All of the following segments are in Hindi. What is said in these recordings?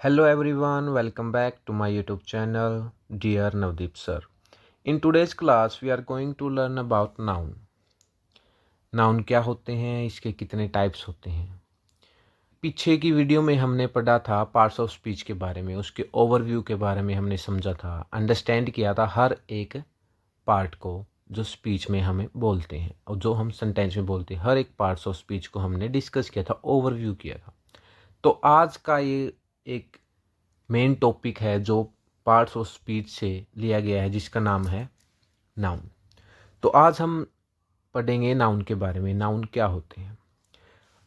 Hello everyone, welcome back to my YouTube channel, Dear Navdeep Sir. In today's class, we are going to learn about noun. Noun क्या होते हैं, इसके कितने टाइप्स होते हैं। पीछे की वीडियो में हमने पढ़ा था पार्ट्स ऑफ स्पीच के बारे में, उसके ओवरव्यू के बारे में हमने समझा था, अंडरस्टैंड किया था हर एक पार्ट को जो स्पीच में हमें बोलते हैं और जो हम सेंटेंस में बोलते हैं, हर एक पार्ट्स ऑफ स्पीच को हमने डिस्कस किया था, ओवरव्यू किया था। तो आज का ये एक मेन टॉपिक है जो पार्ट्स ऑफ स्पीच से लिया गया है, जिसका नाम है नाउन। तो आज हम पढ़ेंगे नाउन के बारे में। नाउन क्या होते हैं।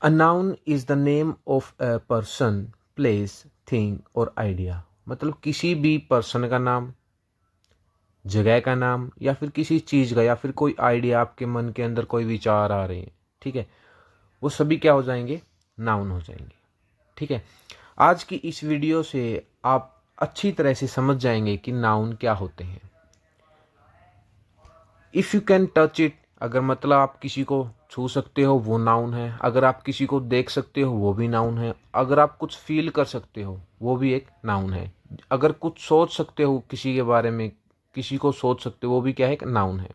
A noun is the name of a person, place, thing और आइडिया। मतलब किसी भी पर्सन का नाम, जगह का नाम, या फिर किसी चीज़ का, या फिर कोई आइडिया, आपके मन के अंदर कोई विचार आ रहे हैं, ठीक है, वो सभी क्या हो जाएंगे, नाउन हो जाएंगे। ठीक है, आज की इस वीडियो से आप अच्छी तरह से समझ जाएंगे कि नाउन क्या होते हैं। If you can touch it, अगर मतलब आप किसी को छू सकते हो वो नाउन है। अगर आप किसी को देख सकते हो वो भी नाउन है। अगर आप कुछ फील कर सकते हो वो भी एक नाउन है। अगर कुछ सोच सकते हो किसी के बारे में, किसी को सोच सकते हो, वो भी क्या है, एक नाउन है।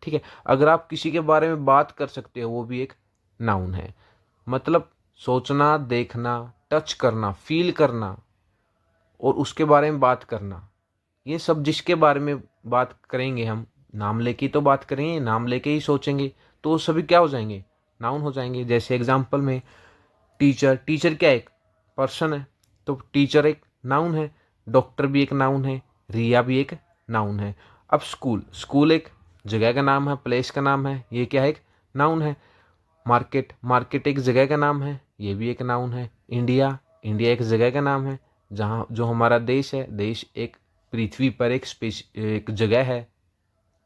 ठीक है, अगर आप किसी के बारे में बात कर सकते हो वो भी एक नाउन है। मतलब सोचना, देखना, टच करना, फील करना और उसके बारे में बात करना, ये सब जिसके बारे में बात करेंगे हम, नाम लेके ही तो बात करेंगे, नाम लेके ही सोचेंगे, तो वो सभी क्या हो जाएंगे, नाउन हो जाएंगे। जैसे एग्जांपल में टीचर, टीचर क्या एक पर्सन है, तो टीचर एक नाउन है। डॉक्टर भी एक नाउन है। रिया भी एक नाउन है। अब स्कूल, स्कूल एक जगह का नाम है, प्लेस का नाम है, ये क्या है, एक नाउन है। मार्केट, मार्केट एक जगह का नाम है, ये भी एक नाउन है। इंडिया, इंडिया एक जगह का नाम है, जहाँ जो हमारा देश है, देश एक पृथ्वी पर एक जगह है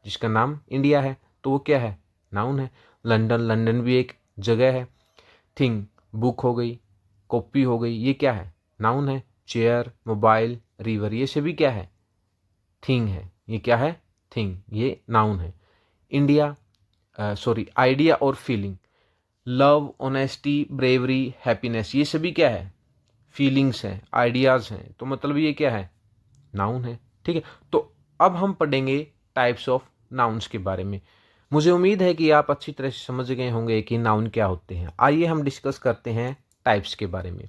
जिसका नाम इंडिया है, तो वो क्या है, नाउन है। लंदन, लंदन भी एक जगह है। थिंग, बुक हो गई, कॉपी हो गई, ये क्या है, नाउन है। चेयर, मोबाइल, रिवर, ये सभी क्या है, थिंग है। ये क्या है, थिंग, ये नाउन है। इंडिया, सॉरी, आइडिया और feeling, love, honesty, bravery, happiness, ये सभी क्या है, फीलिंग्स हैं, आइडियाज़ हैं, तो मतलब ये क्या है, नाउन है। ठीक है, तो अब हम पढ़ेंगे टाइप्स ऑफ नाउन्स के बारे में। मुझे उम्मीद है कि आप अच्छी तरह से समझ गए होंगे कि नाउन क्या होते हैं। आइए हम डिस्कस करते हैं टाइप्स के बारे में।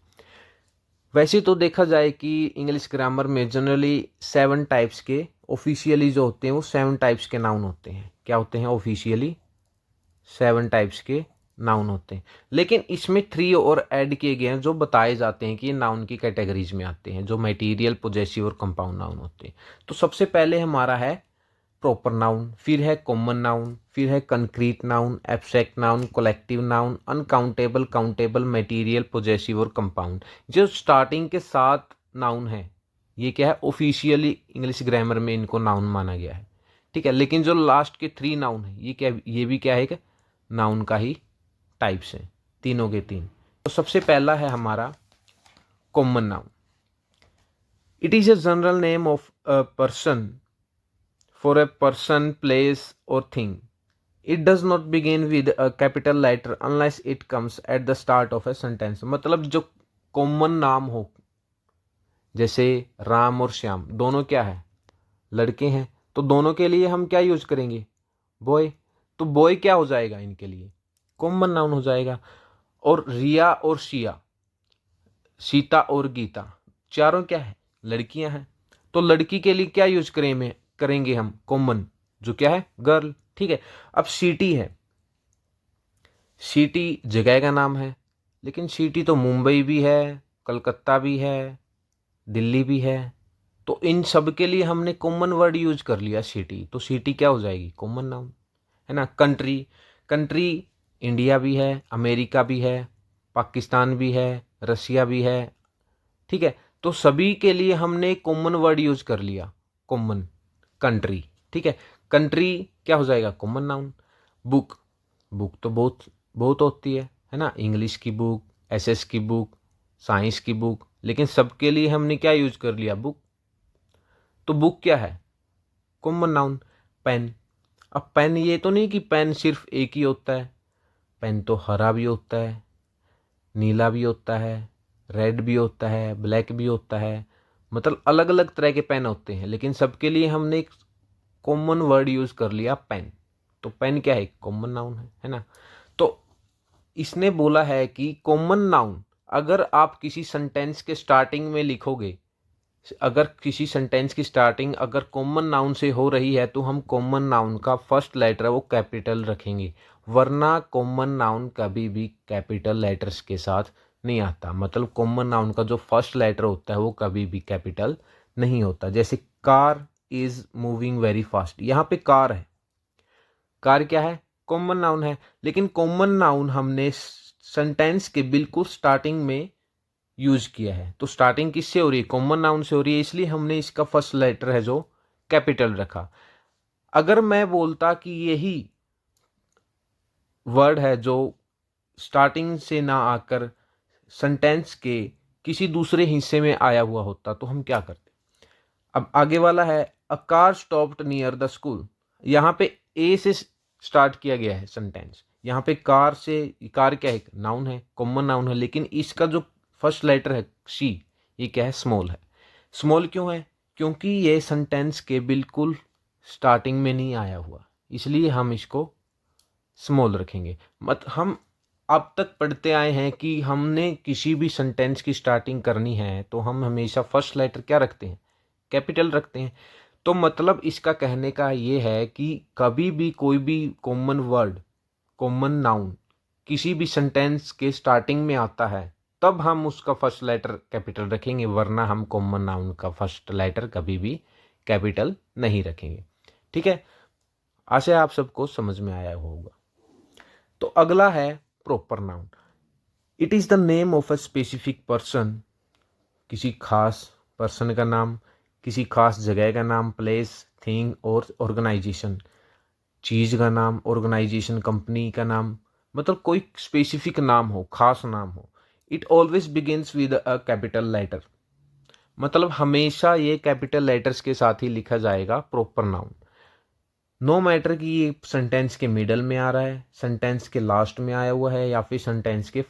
वैसे तो देखा जाए कि इंग्लिश ग्रामर में जनरली 7 टाइप्स के ऑफिशियली जो होते हैं वो 7 टाइप्स के नाउन होते हैं। क्या होते हैं, ऑफिशियली 7 टाइप्स के नाउन होते हैं। लेकिन इसमें 3 और ऐड किए गए हैं जो बताए जाते हैं कि ये नाउन की कैटेगरीज में आते हैं, जो मटेरियल, पोजेसिव और कंपाउंड नाउन होते हैं। तो सबसे पहले हमारा है प्रॉपर नाउन, फिर है कॉमन नाउन, फिर है concrete noun, abstract noun, collective noun, uncountable, countable, material, possessive और कंपाउंड। जो स्टार्टिंग के 7 नाउन है, ये क्या है, ऑफिशियली इंग्लिश ग्रामर में इनको नाउन माना गया है। ठीक है, लेकिन जो लास्ट के 3 नाउन है, ये क्या, ये भी क्या है, एक नाउन का ही टाइप्स हैं, तीनों के तीन। तो सबसे पहला है हमारा common noun. It is a general name of a person, for a person, place और thing. It does not begin with a capital letter unless it comes at the start of a sentence. मतलब जो कॉमन नाम हो, जैसे राम और श्याम, दोनों क्या है, लड़के हैं, तो दोनों के लिए हम क्या यूज करेंगे, बॉय। तो बॉय क्या हो जाएगा, इनके लिए कॉमन नाउन हो जाएगा। और रिया और शिया, सीता और गीता, चारों क्या है, लड़कियां हैं, तो लड़की के लिए क्या यूज करेंगे हम, कॉमन, जो क्या है, गर्ल। ठीक है, अब सिटी है, सिटी जगह का नाम है, लेकिन सिटी तो मुंबई भी है, कलकत्ता भी है, दिल्ली भी है, तो इन सब के लिए हमने कॉमन वर्ड यूज कर लिया सिटी, तो सिटी क्या हो जाएगी, कॉमन नाउन, है ना। कंट्री, कंट्री इंडिया भी है, अमेरिका भी है, पाकिस्तान भी है, रसिया भी है। ठीक है, तो सभी के लिए हमने कॉमन वर्ड यूज कर लिया, कॉमन, कंट्री। ठीक है, कंट्री क्या हो जाएगा, कॉमन नाउन। बुक, बुक तो बहुत बहुत होती है ना, इंग्लिश की बुक, एसएस की बुक, साइंस की बुक, लेकिन सबके लिए हमने क्या यूज कर लिया, बुक। तो बुक क्या है, कॉमन नाउन। पेन, अब पेन ये तो नहीं कि पेन सिर्फ एक ही होता है, पेन तो हरा भी होता है, नीला भी होता है, रेड भी होता है, ब्लैक भी होता है, मतलब अलग अलग तरह के पेन होते हैं, लेकिन सबके लिए हमने एक कॉमन वर्ड यूज़ कर लिया, पेन। तो पेन क्या है? कॉमन नाउन है ना। तो इसने बोला है कि कॉमन नाउन अगर आप किसी सेंटेंस के स्टार्टिंग में लिखोगे, अगर किसी सेंटेंस की स्टार्टिंग अगर कॉमन नाउन से हो रही है तो हम कॉमन नाउन का फर्स्ट लेटर वो कैपिटल रखेंगे, वरना कॉमन नाउन कभी भी कैपिटल लेटर्स के साथ नहीं आता। मतलब कॉमन नाउन का जो फर्स्ट लेटर होता है वो कभी भी कैपिटल नहीं होता। जैसे car is moving very fast, यहाँ पे कार है, कार क्या है? कॉमन नाउन है, लेकिन कॉमन नाउन हमने सेंटेंस के बिल्कुल स्टार्टिंग में यूज किया है। तो स्टार्टिंग किससे हो रही है? कॉमन नाउन से हो रही है, इसलिए हमने इसका फर्स्ट लेटर है जो कैपिटल रखा। अगर मैं बोलता कि यही वर्ड है जो स्टार्टिंग से ना आकर सेंटेंस के किसी दूसरे हिस्से में आया हुआ होता तो हम क्या करते? अब आगे वाला है a car stopped near the school, यहाँ पे ए से स्टार्ट किया गया है सेंटेंस। यहाँ पे कार से, कार क्या है? नाउन है, कॉमन नाउन है, लेकिन इसका जो फर्स्ट लेटर है सी, ये क्या है? स्मॉल है। स्मॉल क्यों है? क्योंकि ये सेंटेंस के बिल्कुल स्टार्टिंग में नहीं आया हुआ, इसलिए हम इसको स्मॉल रखेंगे। मत हम अब तक पढ़ते आए हैं कि हमने किसी भी सेंटेंस की स्टार्टिंग करनी है तो हम हमेशा फर्स्ट लेटर क्या रखते हैं? कैपिटल रखते हैं। तो मतलब इसका कहने का ये है कि कभी भी कोई भी कॉमन वर्ड, कॉमन नाउन किसी भी सेंटेंस के स्टार्टिंग में आता है तब हम उसका फर्स्ट लेटर कैपिटल रखेंगे, वरना हम कॉमन नाउन का फर्स्ट लेटर कभी भी कैपिटल नहीं रखेंगे। ठीक है, आशा आप सबको समझ में आया होगा। तो अगला है proper noun. It is the name of a specific person, किसी खास पर्सन का नाम, किसी खास जगह का नाम, प्लेस, थिंग और ऑर्गेनाइजेशन, चीज़ का नाम, ऑर्गेनाइजेशन, कंपनी का नाम, मतलब कोई स्पेसिफिक नाम हो, खास नाम हो। It always begins with a capital letter, मतलब हमेशा ये कैपिटल लेटर्स के साथ ही लिखा जाएगा प्रॉपर नाउन। नो मैटर कि ये सेंटेंस के मिडल में आ रहा है, सेंटेंस के लास्ट में आया हुआ है या फिर सेंटेंस के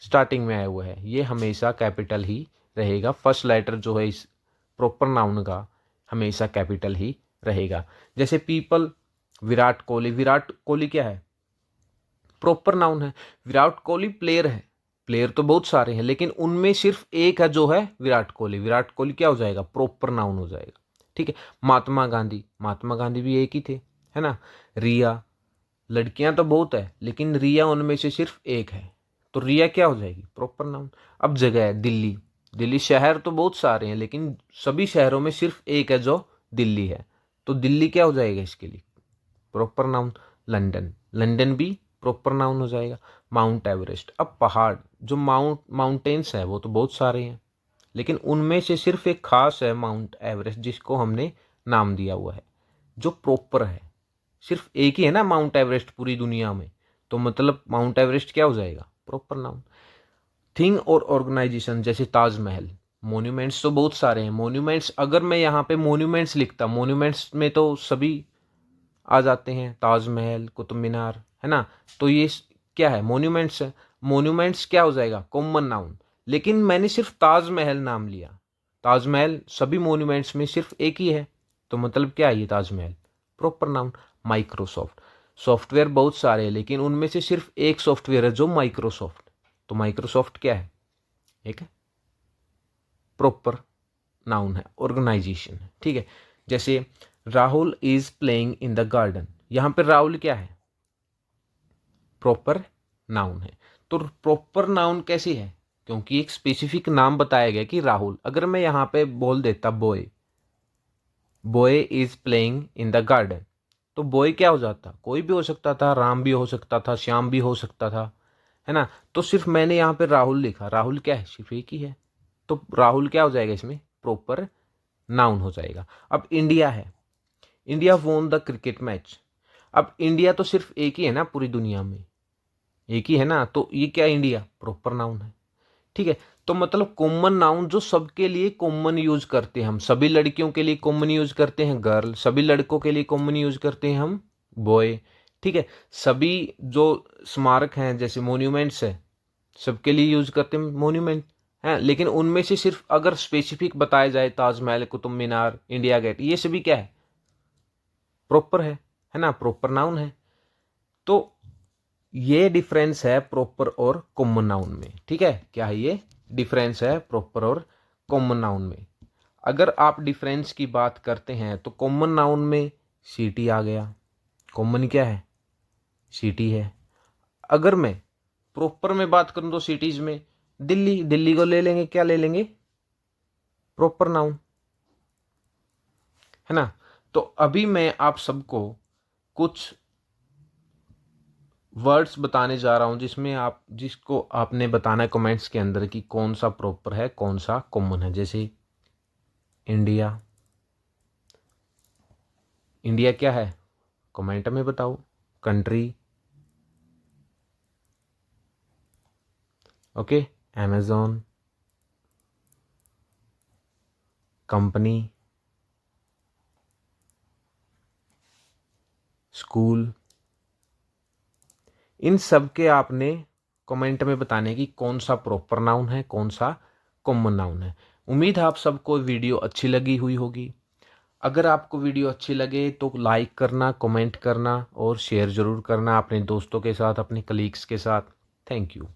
स्टार्टिंग में आया हुआ है, ये हमेशा कैपिटल ही रहेगा। फर्स्ट लेटर जो है इस प्रॉपर नाउन का हमेशा कैपिटल ही रहेगा। जैसे पीपल, विराट कोहली, विराट कोहली क्या है? प्रॉपर नाउन है। विराट कोहली प्लेयर है, प्लेयर तो बहुत सारे हैं लेकिन उनमें सिर्फ एक है जो है विराट कोहली, विराट कोहली क्या हो जाएगा? प्रॉपर नाउन हो जाएगा। ठीक है। महात्मा गांधी, महात्मा गांधी भी एक ही थे, है ना। रिया, लड़कियां तो बहुत है लेकिन रिया उनमें से सिर्फ एक है, तो रिया क्या हो जाएगी? Proper noun. अब जगह है दिल्ली, दिल्ली शहर तो बहुत सारे हैं लेकिन सभी शहरों में सिर्फ एक है जो दिल्ली है, तो दिल्ली क्या हो जाएगा इसके लिए? Proper noun. लंदन, लंदन भी प्रॉपर नाउन हो जाएगा। माउंट एवरेस्ट, अब पहाड़, जो माउंटेन्स है वो तो बहुत सारे हैं लेकिन उनमें से सिर्फ एक खास है माउंट एवरेस्ट जिसको हमने नाम दिया हुआ है, जो प्रॉपर है। सिर्फ एक ही है ना माउंट एवरेस्ट पूरी दुनिया में, तो मतलब माउंट एवरेस्ट क्या हो जाएगा? Proper noun. थिंग और ऑर्गेनाइजेशन, जैसे ताजमहल, मोन्यूमेंट्स तो बहुत सारे हैं। मोन्यूमेंट्स अगर मैं यहाँ पे मोन्यूमेंट्स लिखता, मोन्यूमेंट्स में तो सभी आ जाते हैं, ताजमहल, कुतुब मीनार, है ना। तो ये क्या है? मोन्यूमेंट्स है। मोन्यूमेंट्स क्या हो जाएगा? Common noun. लेकिन मैंने सिर्फ ताजमहल नाम लिया, ताजमहल सभी मोन्यूमेंट्स में सिर्फ एक ही है, तो मतलब क्या है ये? Taj Mahal proper noun. Microsoft, software बहुत सारे हैं लेकिन उनमें से सिर्फ एक सॉफ्टवेयर है जो माइक्रोसॉफ्ट, तो माइक्रोसॉफ्ट क्या है? एक है, प्रॉपर नाउन है, ऑर्गेनाइजेशन है। ठीक है। जैसे Rahul is playing in the garden, यहाँ पे राहुल क्या है? प्रॉपर नाउन है। तो प्रॉपर नाउन कैसे है? क्योंकि एक स्पेसिफिक नाम बताया गया कि राहुल। अगर मैं यहाँ पे बोल देता boy, boy is playing in the garden, तो बॉय क्या हो जाता? कोई भी हो सकता था, राम भी हो सकता था, श्याम भी हो सकता था, है ना। तो सिर्फ मैंने यहाँ पे राहुल लिखा, राहुल क्या है? सिर्फ एक ही है, तो राहुल क्या हो जाएगा इसमें? प्रॉपर नाउन हो जाएगा। अब इंडिया है, India won the cricket match. अब इंडिया तो सिर्फ एक ही है ना पूरी दुनिया में, एक ही है ना, तो ये क्या? इंडिया प्रॉपर नाउन है। ठीक है। तो मतलब कॉमन नाउन जो सबके लिए कॉमन यूज करते हैं हम, सभी लड़कियों के लिए कॉमन यूज करते हैं गर्ल, सभी लड़कों के लिए कॉमन यूज करते हैं हम बॉय। ठीक है। सभी जो स्मारक हैं जैसे मोन्यूमेंट्स है, सबके लिए यूज करते हैं मोन्यूमेंट, हैं, लेकिन उनमें से सिर्फ अगर स्पेसिफिक बताया जाए ताजमहल, कुतुब मीनार, इंडिया गेट, ये सभी क्या है, प्रॉपर है ना, प्रॉपर नाउन है। तो ये डिफरेंस है प्रॉपर और कॉमन नाउन में। ठीक है, क्या है ये डिफरेंस है प्रॉपर और कॉमन नाउन में। अगर आप डिफरेंस की बात करते हैं तो कॉमन नाउन में सिटी आ गया, कॉमन क्या है, सिटी है। अगर मैं प्रॉपर में बात करूं तो सिटीज में दिल्ली, दिल्ली को ले लेंगे, क्या ले लेंगे, प्रॉपर नाउन, है ना। तो अभी मैं आप सबको कुछ वर्ड्स बताने जा रहा हूं जिसमें आप, जिसको आपने बताना है कमेंट्स के अंदर कि कौन सा प्रॉपर है, कौन सा कॉमन है। जैसे इंडिया, इंडिया क्या है, कमेंट में बताओ। Country, okay, Amazon, company, school, इन सब के आपने कमेंट में बताने की कौन सा प्रॉपर नाउन है, कौन सा कॉमन नाउन है। उम्मीद है आप सबको वीडियो अच्छी लगी हुई होगी। अगर आपको वीडियो अच्छी लगे तो लाइक करना, कमेंट करना और शेयर ज़रूर करना अपने दोस्तों के साथ, अपने कलीग्स के साथ। Thank you.